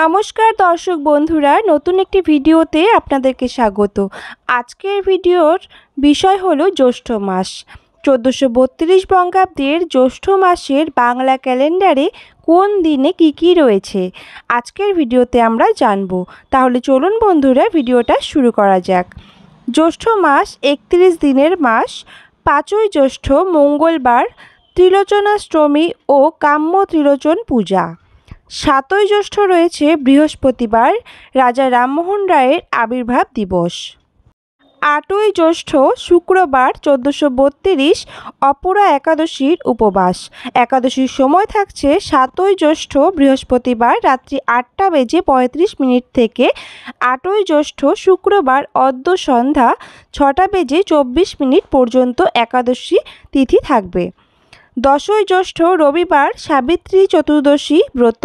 নমস্কার দর্শক বন্ধুরা, নতুন একটি ভিডিওতে আপনাদেরকে স্বাগত। আজকের ভিডিওর বিষয় হলো জ্যৈষ্ঠ মাস। 1432 বঙ্গাব্দের জ্যৈষ্ঠ মাসের বাংলা ক্যালেন্ডারে কোন দিনে কি রয়েছে আজকের ভিডিওতে আমরা জানব। তাহলে চলুন বন্ধুরা ভিডিওটা শুরু করা যাক। জ্যৈষ্ঠ মাস 31 দিনের মাস। 5ই জ্যৈষ্ঠ মঙ্গলবার ত্রিলোচনাষ্টমী ও কাম্য ত্রিলোচন পূজা। 7ই জ্যৈষ্ঠ রয়েছে বৃহস্পতিবার, রাজা রামমোহন রায়ের আবির্ভাব দিবস। 8ই জ্যৈষ্ঠ শুক্রবার 1432 অপরা একাদশীর উপবাস। একাদশীর সময় থাকছে 7ই জ্যৈষ্ঠ বৃহস্পতিবার রাত্রি 8:35 থেকে 8ই জ্যৈষ্ঠ শুক্রবার অদ্য সন্ধ্যা 6:24 পর্যন্ত একাদশী তিথি থাকবে। 10ই জ্যৈষ্ঠ রবিবার সাবিত্রী চতুর্দশী ব্রত।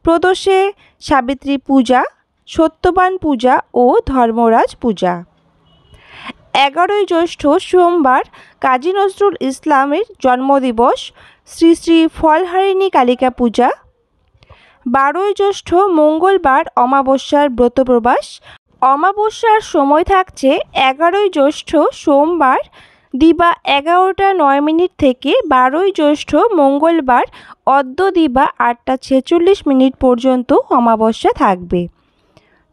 প্রদোষে সাবিত্রী পূজা, সত্যবান পূজা ও ধর্মরাজ পূজা। 11ই জ্যৈষ্ঠ সোমবার কাজী নজরুল ইসলামের জন্মদিবস, শ্রী শ্রী ফলহারিণী কালিকা পূজা। 12ই জ্যৈষ্ঠ মঙ্গলবার অমাবস্যার ব্রতপ্রবাস। অমাবস্যার সময় থাকছে 11ই জ্যৈষ্ঠ সোমবার দিবা 11:09 থেকে 12ই জ্যৈষ্ঠ মঙ্গলবার অদ্য দিবা 8:46 পর্যন্ত অমাবস্যা থাকবে।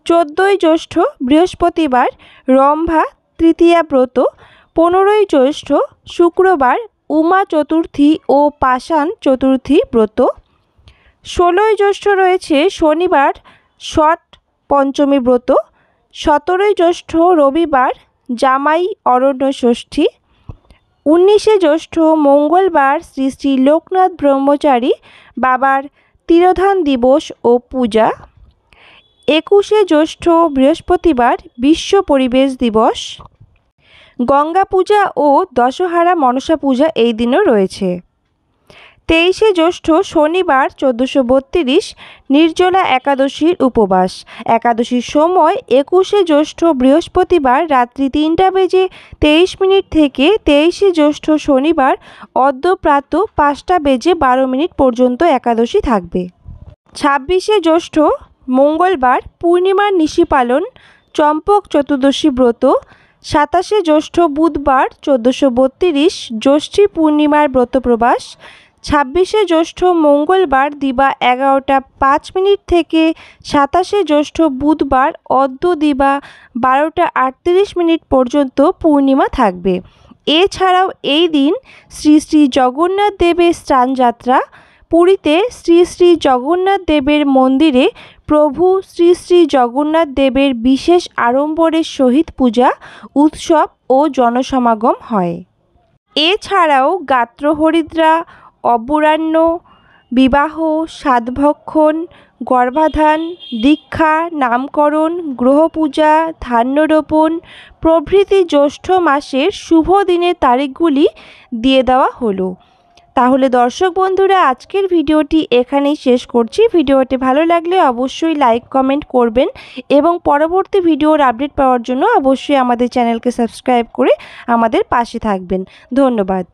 14ই জ্যৈষ্ঠ বৃহস্পতিবার রম্ভা তৃতীয়া ব্রত। 15ই জ্যৈষ্ঠ শুক্রবার উমা চতুর্থী ও পাষাণ চতুর্থী ব্রত। 16ই জ্যৈষ্ঠ রয়েছে শনিবার ষট পঞ্চমী ব্রত। 17ই জ্যৈষ্ঠ রবিবার জামাই অরণ্য ষষ্ঠী। 19শে জ্যৈষ্ঠ মঙ্গলবার শ্রী শ্রী লোকনাথ ব্রহ্মচারী বাবার তিরোধান দিবস ও পূজা। 21শে জ্যৈষ্ঠ বৃহস্পতিবার বিশ্ব পরিবেশ দিবস। গঙ্গা পূজা ও দশহারা মনসা পূজা এই দিনও রয়েছে। 23শে জ্যৈষ্ঠ শনিবার 1432 নির্জলা একাদশীর উপবাস। একাদশীর সময় 21শে জ্যৈষ্ঠ বৃহস্পতিবার রাত্রি 3:23 থেকে 23শে জ্যৈষ্ঠ শনিবার অদ্য প্রাতঃ 5:12 পর্যন্ত একাদশী থাকবে। 26শে জ্যৈষ্ঠ মঙ্গলবার পূর্ণিমার নিশি পালন, চম্পক চতুর্দশী ব্রত। 27শে জ্যৈষ্ঠ বুধবার 1432 জ্যৈষ্ঠী পূর্ণিমার ব্রতপ্রবাস। 26শে জ্যৈষ্ঠ মঙ্গলবার দিবা 11:05 থেকে 27শে জ্যৈষ্ঠ বুধবার অদ্য দিবা 12:38 পর্যন্ত পূর্ণিমা থাকবে। এছাড়াও এই দিন শ্রী শ্রী জগন্নাথ দেবের স্নানযাত্রা। পুরীতে শ্রী শ্রী জগন্নাথ দেবের মন্দিরে প্রভু শ্রী শ্রী জগন্নাথ দেবের বিশেষ আড়ম্বরের সহিত পূজা, উৎসব ও জনসমাগম হয়। এছাড়াও গাত্রহরিদ্রা, অপরাহ্ন, বিবাহ, সাধভক্ষণ, গর্ভাধান, দীক্ষা, নামকরণ, গ্রহপূজা, ধান্যরোপণ প্রভৃতি জ্যৈষ্ঠ মাসের শুভ দিনের তারিখগুলি দিয়ে দেওয়া হলো। তাহলে দর্শক বন্ধুরা আজকের ভিডিওটি এখানেই শেষ করছি। ভিডিওটি ভালো লাগলে অবশ্যই লাইক কমেন্ট করবেন এবং পরবর্তী ভিডিওর আপডেট পাওয়ার জন্য অবশ্যই আমাদের চ্যানেলকে সাবস্ক্রাইব করে আমাদের পাশে থাকবেন। ধন্যবাদ।